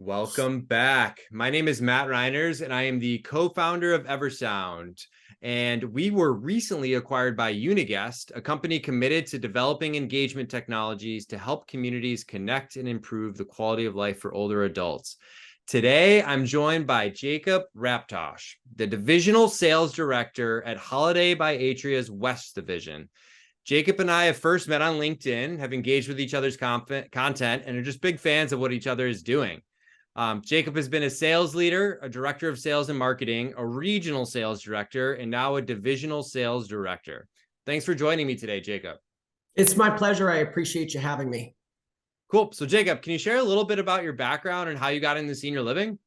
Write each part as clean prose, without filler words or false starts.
Welcome back. My name is Matt Reiners, and I am the co-founder of Eversound. And we were recently acquired by Uniguest, a company committed to developing engagement technologies to help communities connect and improve the quality of life for older adults. Today, I'm joined by Jacob Raptosh, the Divisional Sales Director at Holiday by Atria's West Division. Jacob and I have first met on LinkedIn, have engaged with each other's content, and are just big fans of what each other is doing. Jacob has been a sales leader, a director of sales and marketing, a regional sales director, and now a divisional sales director. Thanks for joining me today, Jacob. It's my pleasure. I appreciate you having me. Cool. So Jacob, can you share a little bit about your background and how you got into senior living?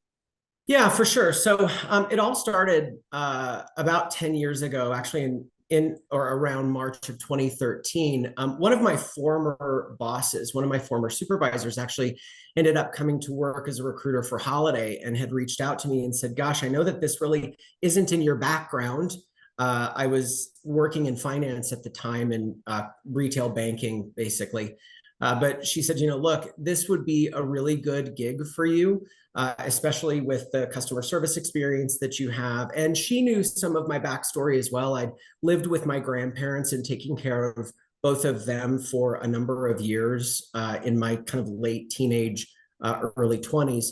Yeah, for sure. So it all started about 10 years ago, actually in or around March of 2013. One of my former bosses, one of my former supervisors actually ended up coming to work as a recruiter for Holiday and had reached out to me and said, gosh, I know that this really isn't in your background. I was working in finance at the time in retail banking, basically. But she said, look, this would be a really good gig for you, especially with the customer service experience that you have. And she knew some of my backstory as well. I'd lived with my grandparents and taking care of both of them for a number of years in my kind of late teenage, early 20s.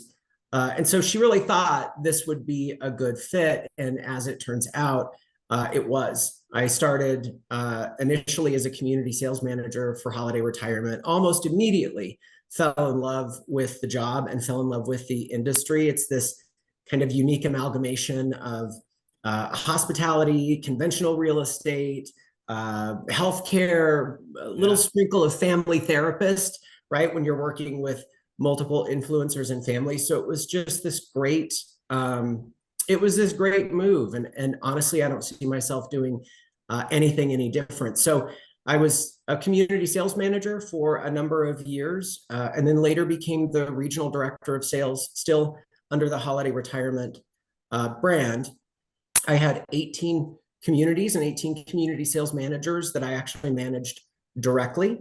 And so she really thought this would be a good fit. And as it turns out, it was. I started initially as a community sales manager for Holiday Retirement. Almost immediately fell in love with the job and fell in love with the industry. It's this kind of unique amalgamation of hospitality, conventional real estate, healthcare, a little sprinkle of family therapist, right? When you're working with multiple influencers and families. So it was just this great move. And honestly, I don't see myself doing anything any different. So I was a community sales manager for a number of years, and then later became the regional director of sales, still under the Holiday Retirement brand. I had 18 communities and 18 community sales managers that I actually managed directly.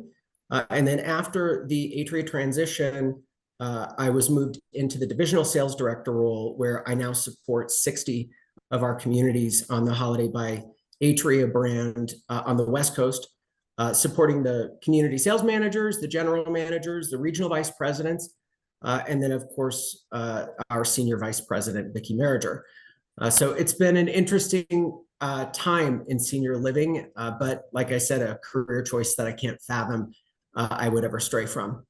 And then after the Atria transition, I was moved into the divisional sales director role, where I now support 60 of our communities on the Holiday by Atria brand on the West Coast, supporting the community sales managers, the general managers, the regional vice presidents, and then, of course, our senior vice president, Vicki Merriger. So it's been an interesting time in senior living, but like I said, a career choice that I can't fathom I would ever stray from.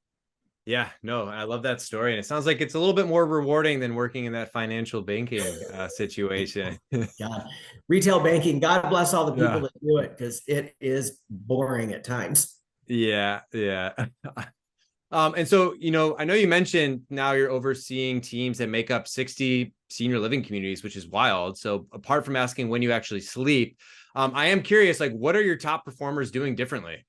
Yeah, no, I love that story. And it sounds like it's a little bit more rewarding than working in that financial banking situation. God, retail banking, God bless all the people that do it, because it is boring at times. Yeah. And so, I know you mentioned now you're overseeing teams that make up 60 senior living communities, which is wild. So apart from asking when you actually sleep, I am curious, like, what are your top performers doing differently?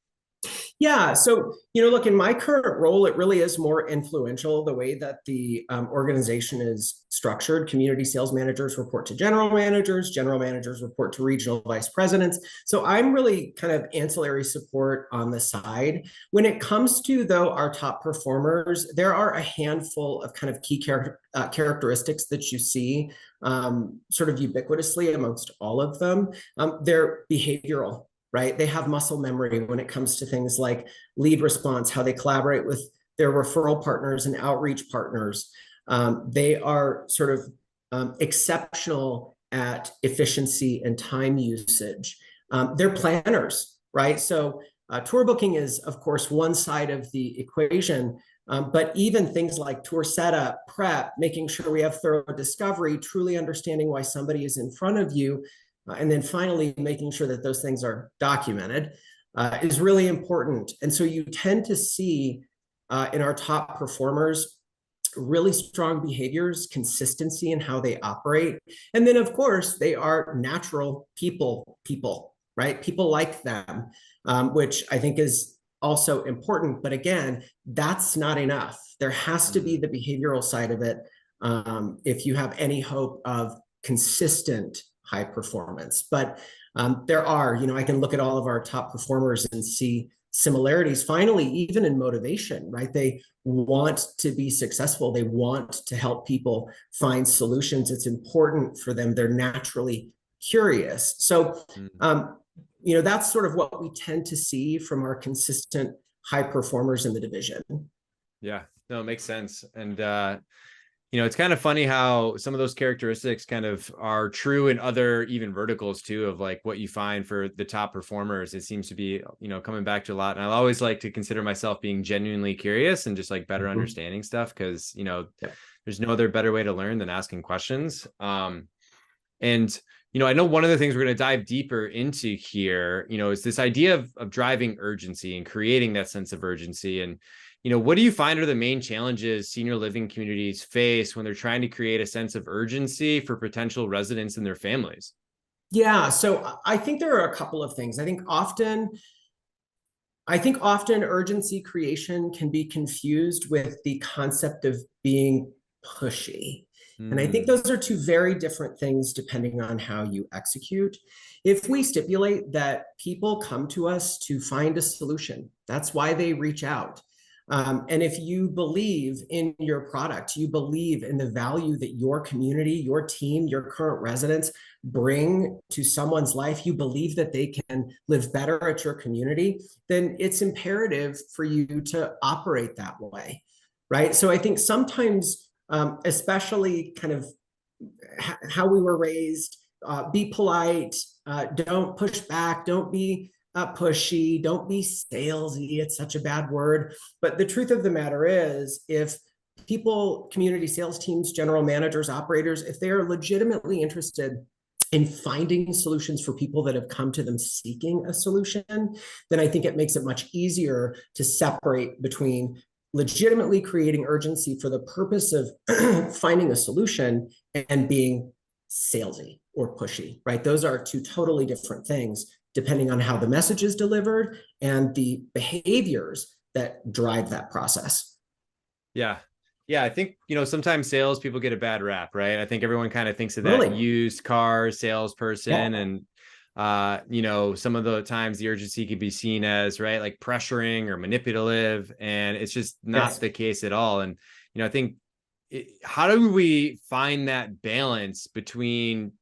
Yeah. So, look, in my current role, it really is more influential the way that the organization is structured. Community sales managers report to general managers report to regional vice presidents. So I'm really kind of ancillary support on the side. When it comes to, though, our top performers, there are a handful of kind of key characteristics that you see sort of ubiquitously amongst all of them. They're behavioral. Right? They have muscle memory when it comes to things like lead response, how they collaborate with their referral partners and outreach partners. They are sort of exceptional at efficiency and time usage. They're planners, right? So tour booking is, of course, one side of the equation, but even things like tour setup, prep, making sure we have thorough discovery, truly understanding why somebody is in front of you, and then finally making sure that those things are documented is really important. And so you tend to see in our top performers really strong behaviors, consistency in how they operate. And then, of course, they are natural people, right? People like them, which I think is also important. But again, that's not enough. There has to be the behavioral side of it if you have any hope of consistent high performance. But there are, I can look at all of our top performers and see similarities, finally, even in motivation, right? They want to be successful. They want to help people find solutions. It's important for them. They're naturally curious. So, that's sort of what we tend to see from our consistent high performers in the division. Yeah, no, it makes sense. And, it's kind of funny how some of those characteristics kind of are true in other even verticals too, of like what you find for the top performers. It seems to be, coming back to a lot. And I always like to consider myself being genuinely curious and just like better understanding stuff. Cause, there's no other better way to learn than asking questions. And I know one of the things we're going to dive deeper into here, is this idea of driving urgency and creating that sense of urgency. And, what do you find are the main challenges senior living communities face when they're trying to create a sense of urgency for potential residents and their families? Yeah, so I think there are a couple of things. I think often urgency creation can be confused with the concept of being pushy. And I think those are two very different things depending on how you execute. If we stipulate that people come to us to find a solution, that's why they reach out. And if you believe in your product, you believe in the value that your community, your team, your current residents bring to someone's life, you believe that they can live better at your community, then it's imperative for you to operate that way, right? So I think sometimes, especially kind of how we were raised, be polite, don't push back, don't be pushy, don't be salesy. It's such a bad word. But the truth of the matter is, if people, community sales teams, general managers, operators, if they are legitimately interested in finding solutions for people that have come to them seeking a solution, then I think it makes it much easier to separate between legitimately creating urgency for the purpose of finding a solution and being salesy or pushy, right? Those are two totally different things, depending on how the message is delivered and the behaviors that drive that process. Yeah. Yeah. I think, sometimes sales people get a bad rap, right? I think everyone kind of thinks of that Really? used car salesperson. Yeah. And, some of the times the urgency could be seen as, right, like pressuring or manipulative. And it's just not the case at all. And, I think, how do we find that balance between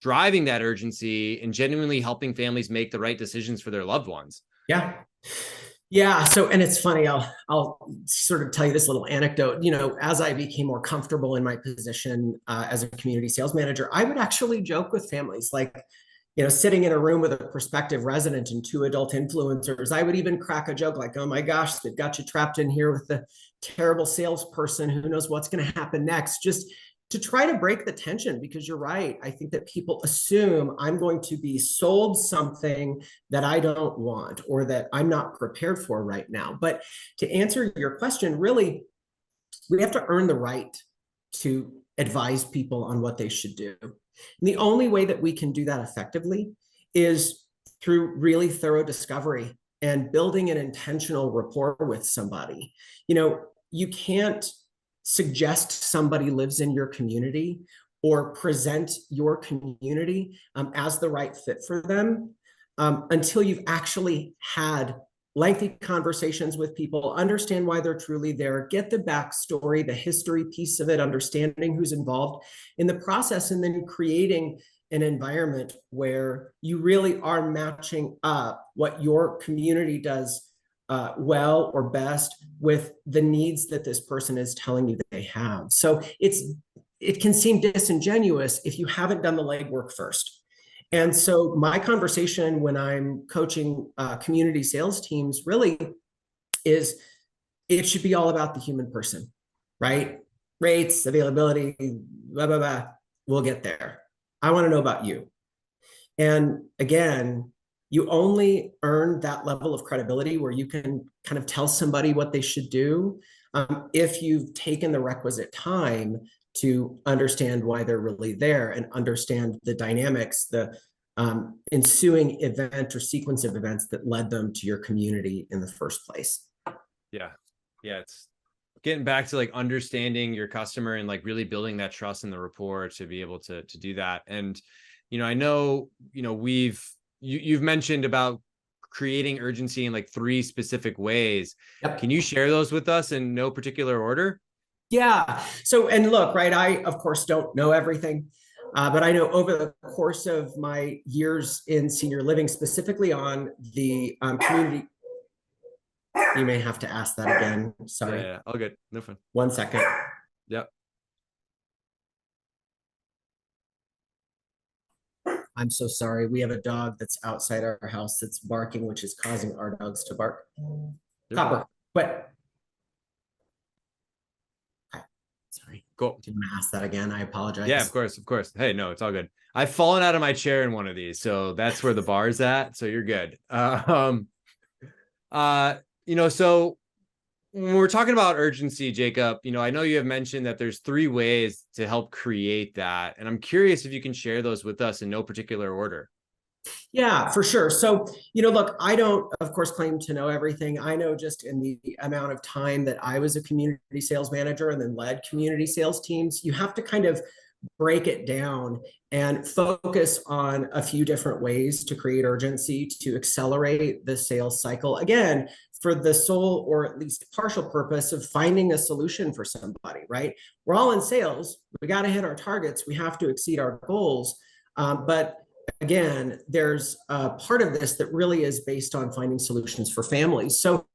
driving that urgency and genuinely helping families make the right decisions for their loved ones? Yeah. Yeah. So, and it's funny, I'll sort of tell you this little anecdote. As I became more comfortable in my position as a community sales manager, I would actually joke with families, like, sitting in a room with a prospective resident and two adult influencers. I would even crack a joke like, oh my gosh, they've got you trapped in here with the terrible salesperson. Who knows what's going to happen next? Just to try to break the tension, because you're right. I think that people assume I'm going to be sold something that I don't want or that I'm not prepared for right now. But to answer your question, really, we have to earn the right to advise people on what they should do. And the only way that we can do that effectively is through really thorough discovery and building an intentional rapport with somebody. You can't suggest somebody lives in your community or present your community as the right fit for them until you've actually had lengthy conversations with people, understand why they're truly there, get the backstory, the history piece of it, understanding who's involved in the process, and then creating an environment where you really are matching up what your community does well or best with the needs that this person is telling you that they have. So it can seem disingenuous if you haven't done the legwork first. And so my conversation when I'm coaching community sales teams really is, it should be all about the human person, right? Rates, availability, blah, blah, blah. We'll get there. I want to know about you. And again, you only earn that level of credibility where you can kind of tell somebody what they should do if you've taken the requisite time to understand why they're really there and understand the dynamics, the ensuing event or sequence of events that led them to your community in the first place. Yeah. Yeah. It's getting back to like understanding your customer and like really building that trust and the rapport to be able to do that. And, I know, you've mentioned about creating urgency in like 3 specific ways. Yep. Can you share those with us in no particular order? Yeah. So, and look, right, I, of course, don't know everything, but I know over the course of my years in senior living, specifically on the community, you may have to ask that again. Sorry. Yeah, all good. No fun. 1 second. Yep. I'm so sorry. We have a dog that's outside our house that's barking, which is causing our dogs to bark. Copper, quit. Okay. Sorry. Cool. Do you want to ask that again? I apologize. Yeah, of course, of course. Hey, no, it's all good. I've fallen out of my chair in one of these, so that's where the bar's at. So you're good. So when we're talking about urgency, Jacob, I know you have mentioned that there's 3 ways to help create that. And I'm curious if you can share those with us in no particular order. Yeah, for sure. So, look, I don't, of course, claim to know everything. I know just in the amount of time that I was a community sales manager and then led community sales teams, you have to kind of break it down and focus on a few different ways to create urgency, to accelerate the sales cycle. Again, for the sole or at least partial purpose of finding a solution for somebody, right? We're all in sales. We got to hit our targets. We have to exceed our goals. But again, there's a part of this that really is based on finding solutions for families. So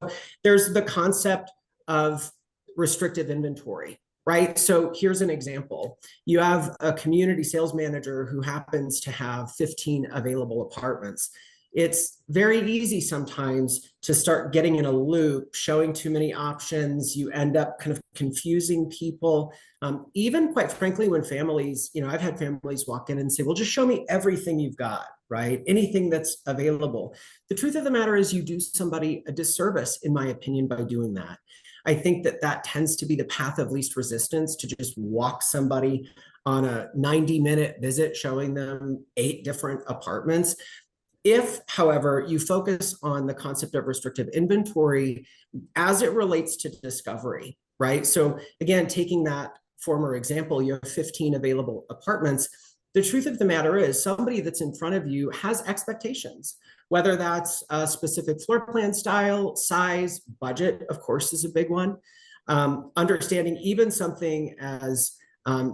there's the concept of restrictive inventory, right? So here's an example. You have a community sales manager who happens to have 15 available apartments. It's very easy sometimes to start getting in a loop, showing too many options. You end up kind of confusing people. Even quite frankly, when families, I've had families walk in and say, well, just show me everything you've got, right? Anything that's available. The truth of the matter is you do somebody a disservice, in my opinion, by doing that. I think that tends to be the path of least resistance, to just walk somebody on a 90-minute visit, showing them 8 different apartments. If, however, you focus on the concept of restrictive inventory as it relates to discovery, right? So again, taking that former example, you have 15 available apartments. The truth of the matter is somebody that's in front of you has expectations, whether that's a specific floor plan style, size, budget, of course, is a big one. Understanding even something as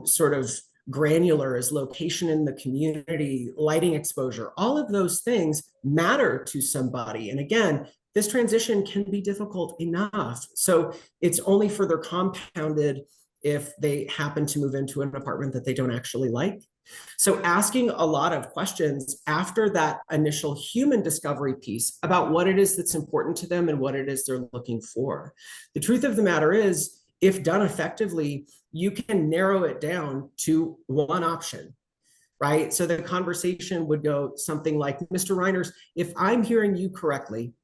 sort of granular as location in the community, lighting exposure, all of those things matter to somebody. And again, this transition can be difficult enough. So it's only further compounded if they happen to move into an apartment that they don't actually like. So asking a lot of questions after that initial human discovery piece about what it is that's important to them and what it is they're looking for. The truth of the matter is, if done effectively, you can narrow it down to one option, right? So the conversation would go something like, Mr. Reiners, if I'm hearing you correctly,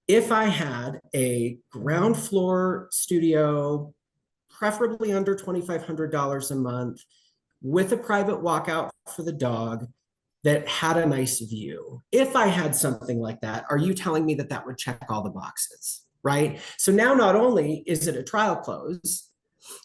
if I had a ground floor studio, preferably under $2,500 a month, with a private walkout for the dog that had a nice view, if I had something like that, are you telling me that would check all the boxes? Right? So now not only is it a trial close,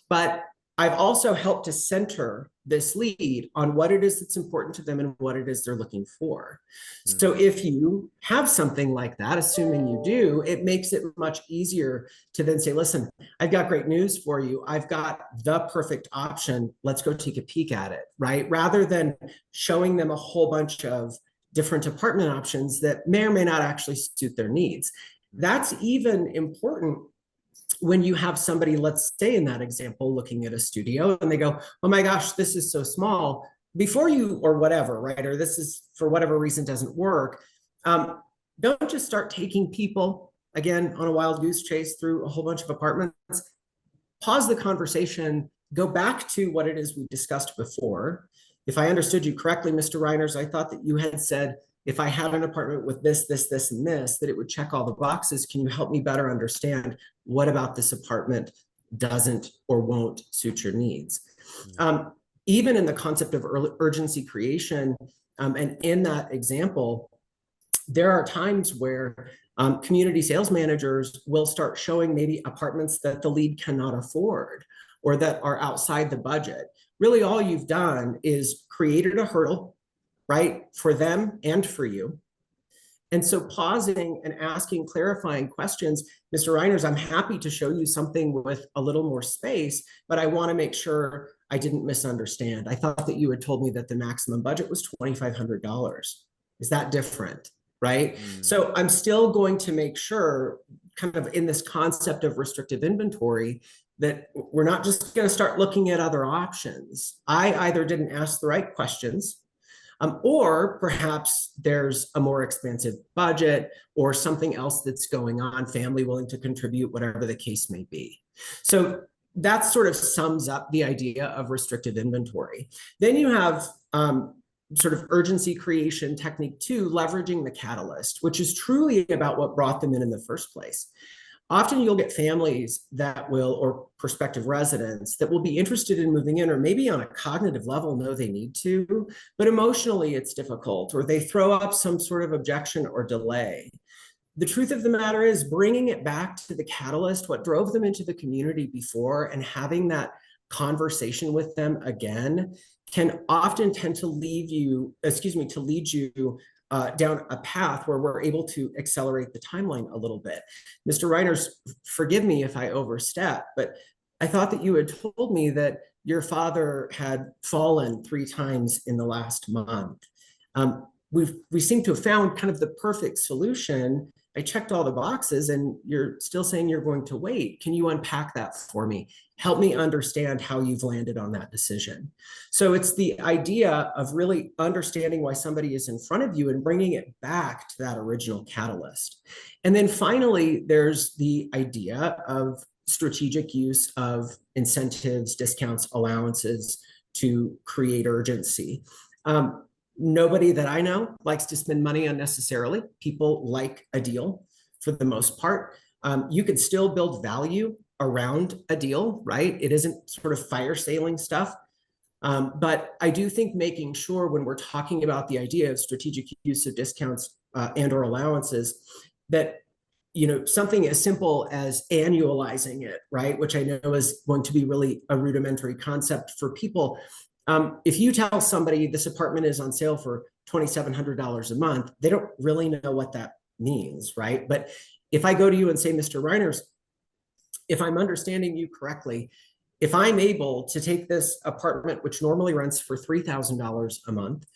but I've also helped to center this lead on what it is that's important to them and what it is they're looking for. So if you have something like that, assuming you do, it makes it much easier to then say, listen, I've got great news for you. I've got the perfect option. Let's go take a peek at it, right? Rather than showing them a whole bunch of different apartment options that may or may not actually suit their needs. That's even important when you have somebody, let's say in that example, looking at a studio and they go, oh my gosh, this is so small. Before you, or whatever, right? Or this is for whatever reason doesn't work. Don't just start taking people, again, on a wild goose chase through a whole bunch of apartments. Pause the conversation, go back to what it is we discussed before. If I understood you correctly, Mr. Reiners, I thought that you had said, if I had an apartment with this, this, this, and this, that it would check all the boxes. Can you help me better understand what about this apartment doesn't or won't suit your needs? Even in the concept of urgency creation, and in that example, there are times where community sales managers will start showing maybe apartments that the lead cannot afford or that are outside the budget. Really, all you've done is created a hurdle, right, for them and for you. And so pausing and asking clarifying questions, Mr. Reiners, I'm happy to show you something with a little more space, but I want to make sure I didn't misunderstand. I thought that you had told me that the maximum budget was $2,500. Is that different? Right? So I'm still going to make sure, kind of in this concept of restrictive inventory, that we're not just going to start looking at other options. I either didn't ask the right questions, or perhaps there's a more expansive budget or something else that's going on, family willing to contribute, whatever the case may be. So that sort of sums up the idea of restrictive inventory. Then you have sort of urgency creation technique two, leveraging the catalyst, which is truly about what brought them in the first place. Often you'll get families that will, or prospective residents that will be interested in moving in, or maybe on a cognitive level know they need to, but emotionally it's difficult, or they throw up some sort of objection or delay. The truth of the matter is bringing it back to the catalyst, what drove them into the community before, and having that conversation with them again can often tend to lead you down a path where we're able to accelerate the timeline a little bit. Mr. Reiners, forgive me if I overstep, but I thought that you had told me that your father had fallen 3 times in the last month. We seem to have found kind of the perfect solution. I checked all the boxes and you're still saying you're going to wait. Can you unpack that for me? Help me understand how you've landed on that decision. So it's the idea of really understanding why somebody is in front of you and bringing it back to that original catalyst. And then finally, there's the idea of strategic use of incentives, discounts, allowances to create urgency. Nobody that I know likes to spend money unnecessarily. People like a deal for the most part. You can still build value around a deal, right? It isn't sort of fire sailing stuff. But I do think making sure when we're talking about the idea of strategic use of discounts and or allowances, that something as simple as annualizing it, right? Which I know is going to be really a rudimentary concept for people. If you tell somebody this apartment is on sale for $2,700 a month, they don't really know what that means, right? But if I go to you and say, Mr. Reiners, if I'm understanding you correctly, if I'm able to take this apartment, which normally rents for $3,000 a month,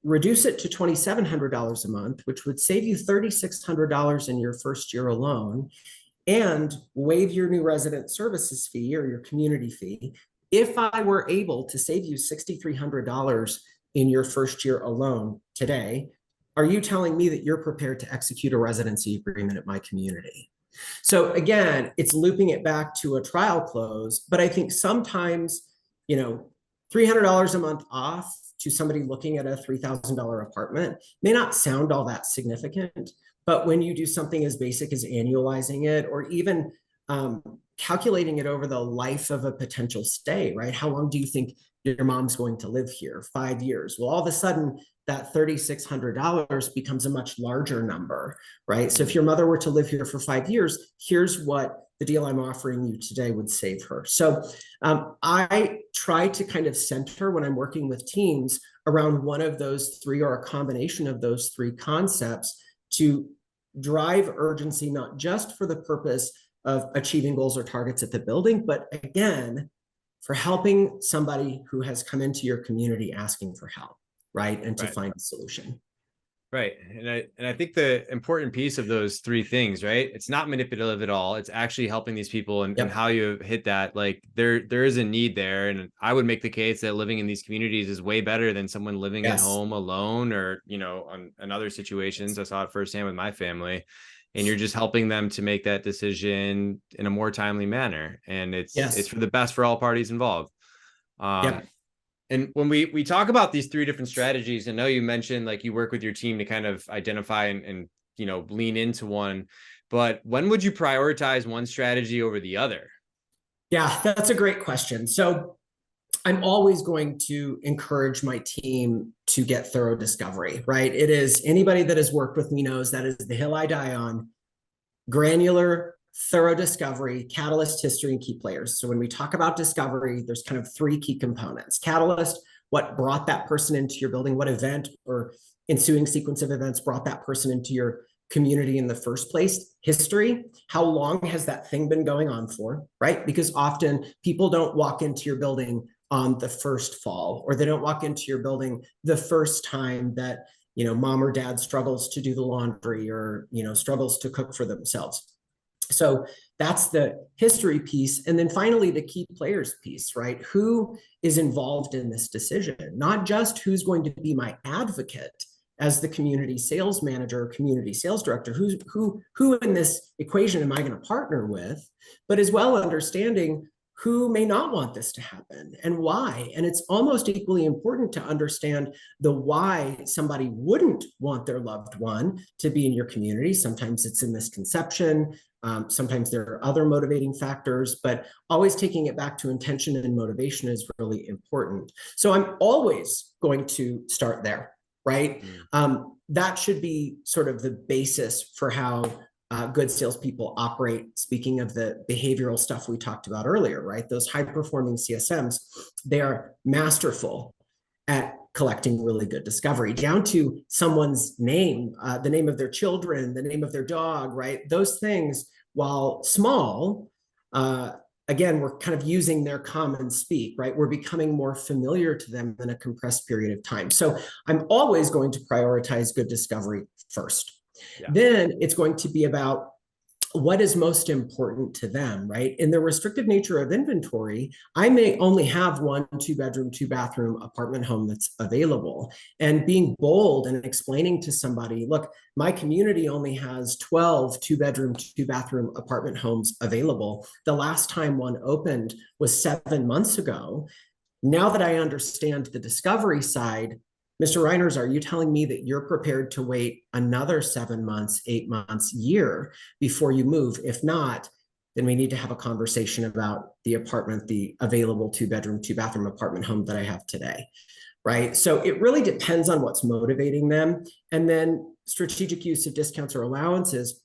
reduce it to $2,700 a month, which would save you $3,600 in your first year alone, and waive your new resident services fee or your community fee, if I were able to save you $6,300 in your first year alone today, are you telling me that you're prepared to execute a residency agreement at my community? So again, it's looping it back to a trial close, but I think sometimes, $300 a month off to somebody looking at a $3,000 apartment may not sound all that significant, but when you do something as basic as annualizing it, or even calculating it over the life of a potential stay, right? How long do you think your mom's going to live here? 5 years. Well, all of a sudden, that $3,600 becomes a much larger number, right? So if your mother were to live here for 5 years, here's what the deal I'm offering you today would save her. So I try to kind of center when I'm working with teams around one of those three or a combination of those three concepts to drive urgency, not just for the purpose of achieving goals or targets at the building, but again, for helping somebody who has come into your community asking for help, right? And to find a solution. Right. And I think the important piece of those three things, right? It's not manipulative at all. It's actually helping these people, and how you hit that. Like there is a need there. And I would make the case that living in these communities is way better than someone living at home alone, or, in other situations. I saw it firsthand with my family. And you're just helping them to make that decision in a more timely manner. And it's for the best for all parties involved. And when we talk about these three different strategies, I know you mentioned like you work with your team to kind of identify and lean into one, but when would you prioritize one strategy over the other? Yeah, that's a great question. So I'm always going to encourage my team to get thorough discovery, right? It is, anybody that has worked with me knows that is the hill I die on: granular, thorough discovery, catalyst, history, and key players. So when we talk about discovery, there's kind of three key components: catalyst, what brought that person into your building, what event or ensuing sequence of events brought that person into your community in the first place, history, how long has that thing been going on for, right? Because often people don't walk into your building on the first fall, or they don't walk into your building the first time that, mom or dad struggles to do the laundry or, struggles to cook for themselves. So that's the history piece. And then finally, the key players piece, right? Who is involved in this decision? Not just who's going to be my advocate as the community sales manager, community sales director, who in this equation am I going to partner with, but as well understanding who may not want this to happen and why. And it's almost equally important to understand the why somebody wouldn't want their loved one to be in your community. Sometimes it's a misconception. Sometimes there are other motivating factors, but always taking it back to intention and motivation is really important. So I'm always going to start there, right? That should be sort of the basis for how good salespeople operate. Speaking of the behavioral stuff we talked about earlier, right? Those high-performing CSMs, they are masterful at collecting really good discovery, down to someone's name, the name of their children, the name of their dog, right? Those things, while small, again, we're kind of using their common speak, right? We're becoming more familiar to them in a compressed period of time. So I'm always going to prioritize good discovery first. Yeah. Then it's going to be about what is most important to them, right? In the restrictive nature of inventory, I may only have 1 2-bedroom, 2-bathroom apartment home that's available. And being bold and explaining to somebody, look, my community only has 12 2-bedroom, 2-bathroom apartment homes available. The last time one opened was 7 months ago. Now that I understand the discovery side, Mr. Reiners, are you telling me that you're prepared to wait another 7 months, 8 months, year before you move? If not, then we need to have a conversation about the apartment, the available 2-bedroom, 2-bathroom apartment home that I have today, right? So it really depends on what's motivating them. And then strategic use of discounts or allowances.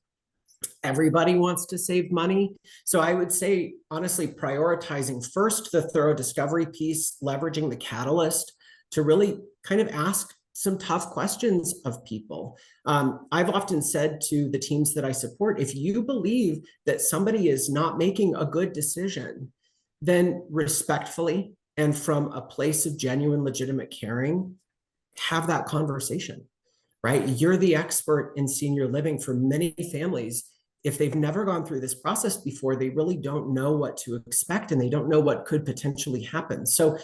Everybody wants to save money. So I would say, honestly, prioritizing first the thorough discovery piece, leveraging the catalyst to really kind of ask some tough questions of people. I've often said to the teams that I support, if you believe that somebody is not making a good decision, then respectfully and from a place of genuine, legitimate caring, have that conversation, right? You're the expert in senior living. For many families, if they've never gone through this process before, they really don't know what to expect and they don't know what could potentially happen. So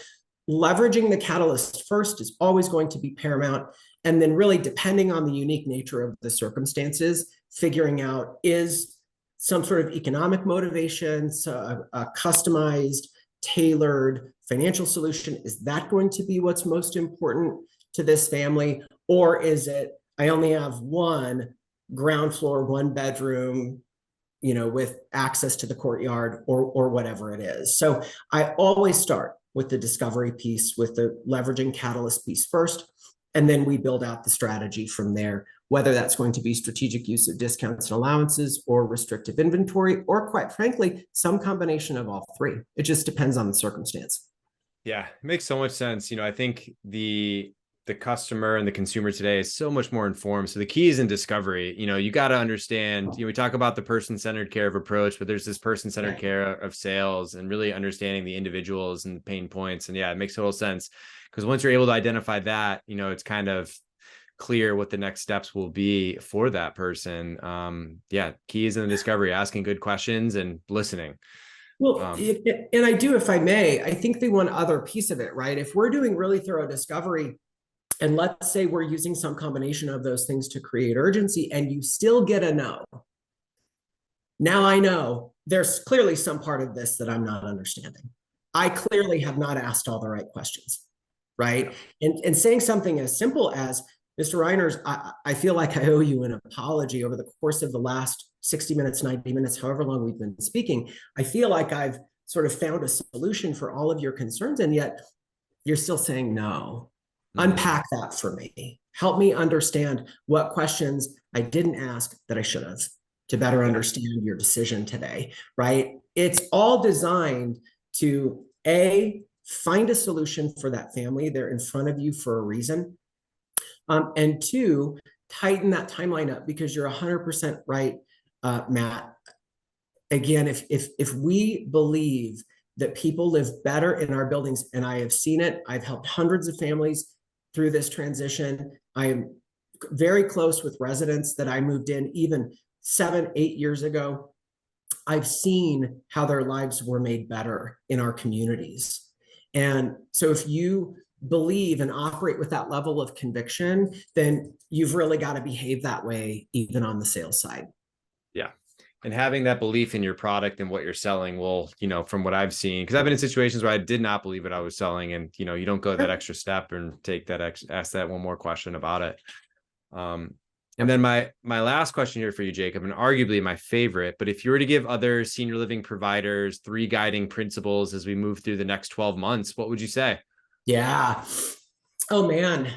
leveraging the catalyst first is always going to be paramount. And then really depending on the unique nature of the circumstances, figuring out is some sort of economic motivation, so a customized, tailored financial solution, is that going to be what's most important to this family? Or is it, I only have 1 ground floor, 1-bedroom, with access to the courtyard or whatever it is. So I always start with the discovery piece, with the leveraging catalyst piece first, and then we build out the strategy from there, whether that's going to be strategic use of discounts and allowances or restrictive inventory, or quite frankly, some combination of all three. It just depends on the circumstance. Yeah, it makes so much sense. I think the customer and the consumer today is so much more informed. So the key is in discovery. You got to understand, we talk about the person-centered care of approach, but there's this person-centered care of sales and really understanding the individuals and pain points. And yeah, it makes total sense, because once you're able to identify that, it's kind of clear what the next steps will be for that person. Yeah, key is in the discovery, asking good questions and listening. Well, and I do, if I may, I think the one other piece of it, right? If we're doing really thorough discovery, and let's say we're using some combination of those things to create urgency, and you still get a no. Now I know there's clearly some part of this that I'm not understanding. I clearly have not asked all the right questions, right? And saying something as simple as, Mr. Reiners, I feel like I owe you an apology over the course of the last 60 minutes, 90 minutes, however long we've been speaking. I feel like I've sort of found a solution for all of your concerns, and yet you're still saying no. Unpack that for me. Help me understand what questions I didn't ask that I should have to better understand your decision today, right? It's all designed to A, find a solution for that family. They're in front of you for a reason. And two, tighten that timeline up, because you're 100% right, Matt. Again, if we believe that people live better in our buildings, and I have seen it, I've helped hundreds of families through this transition. I am very close with residents that I moved in even 7-8 years ago. I've seen how their lives were made better in our communities. And so if you believe and operate with that level of conviction, then you've really got to behave that way, even on the sales side. Yeah. And having that belief in your product and what you're selling will, from what I've seen, because I've been in situations where I did not believe what I was selling, and, you don't go that extra step and take that, ask that one more question about it. And then my last question here for you, Jacob, and arguably my favorite, but if you were to give other senior living providers 3 guiding principles as we move through the next 12 months, what would you say? Yeah. Oh, man.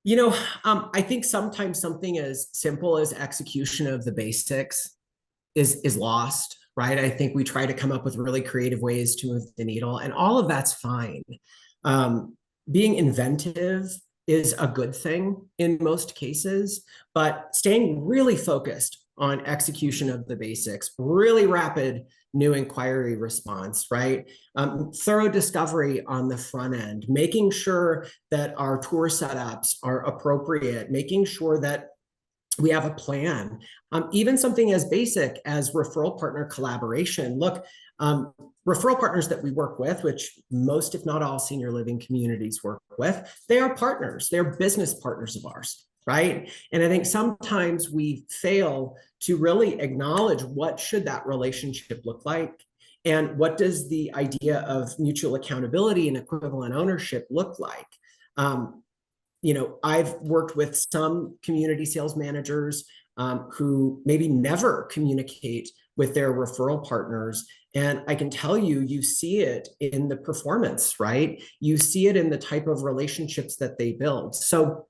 I think sometimes something as simple as execution of the basics is lost, right? I think we try to come up with really creative ways to move the needle, and all of that's fine. Being inventive is a good thing in most cases, but staying really focused on execution of the basics, really rapid new inquiry response, right? Thorough discovery on the front end, making sure that our tour setups are appropriate, making sure that we have a plan. Even something as basic as referral partner collaboration. Look, referral partners that we work with, which most, if not all, senior living communities work with, they are partners. They're business partners of ours, right? And I think sometimes we fail to really acknowledge what should that relationship look like, and what does the idea of mutual accountability and equivalent ownership look like. I've worked with some community sales managers who maybe never communicate with their referral partners. And I can tell you, you see it in the performance, right? You see it in the type of relationships that they build. So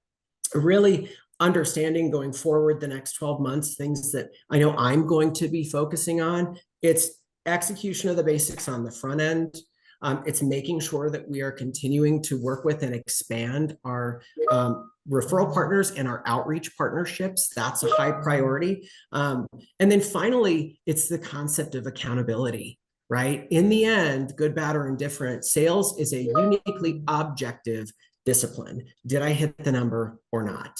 really understanding going forward the next 12 months, things that I know I'm going to be focusing on, it's execution of the basics on the front end. It's making sure that we are continuing to work with and expand our referral partners and our outreach partnerships. That's a high priority. And then finally, it's the concept of accountability, right? In the end, good, bad, or indifferent, sales is a uniquely objective discipline. Did I hit the number or not?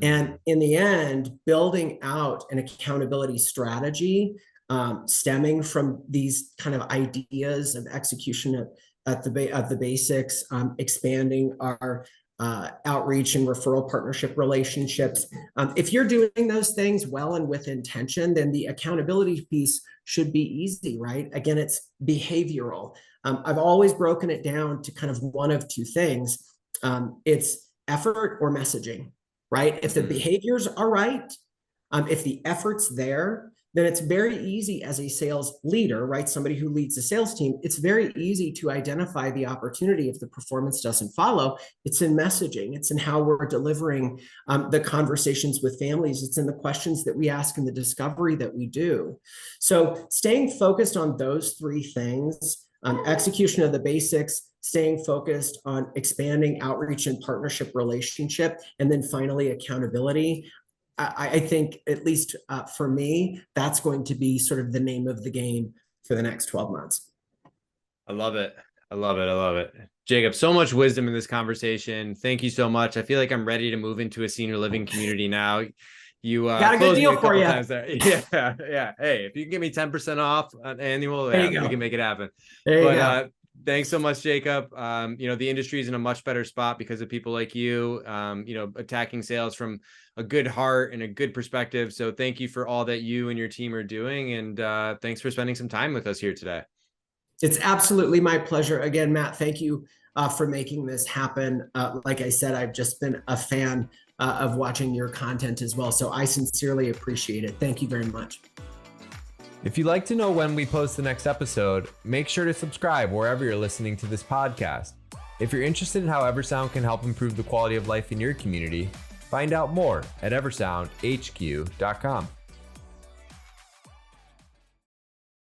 And in the end, building out an accountability strategy stemming from these kind of ideas of execution at the basics, expanding our outreach and referral partnership relationships. If you're doing those things well and with intention, then the accountability piece should be easy, right? Again, it's behavioral. I've always broken it down to kind of one of two things. It's effort or messaging, right? If the behaviors are right, if the effort's there, then it's very easy as a sales leader, right? Somebody who leads a sales team, it's very easy to identify the opportunity if the performance doesn't follow. It's in messaging. It's in how we're delivering the conversations with families. It's in the questions that we ask and the discovery that we do. So staying focused on those 3 things, execution of the basics, staying focused on expanding outreach and partnership relationship, and then finally accountability. I think, at least for me, that's going to be sort of the name of the game for the next 12 months. I love it. I love it. I love it. Jacob, so much wisdom in this conversation. Thank you so much. I feel like I'm ready to move into a senior living community now. You got a good deal for you. Yeah. Yeah. Hey, if you can give me 10% off an annual, we can make it happen. There you go. Thanks so much, Jacob. The industry is in a much better spot because of people like you, attacking sales from a good heart and a good perspective. So thank you for all that you and your team are doing. And thanks for spending some time with us here today. It's absolutely my pleasure. Again, Matt, thank you for making this happen. Like I said, I've just been a fan of watching your content as well. So I sincerely appreciate it. Thank you very much. If you'd like to know when we post the next episode, make sure to subscribe wherever you're listening to this podcast. If you're interested in how Eversound can help improve the quality of life in your community, find out more at eversoundhq.com.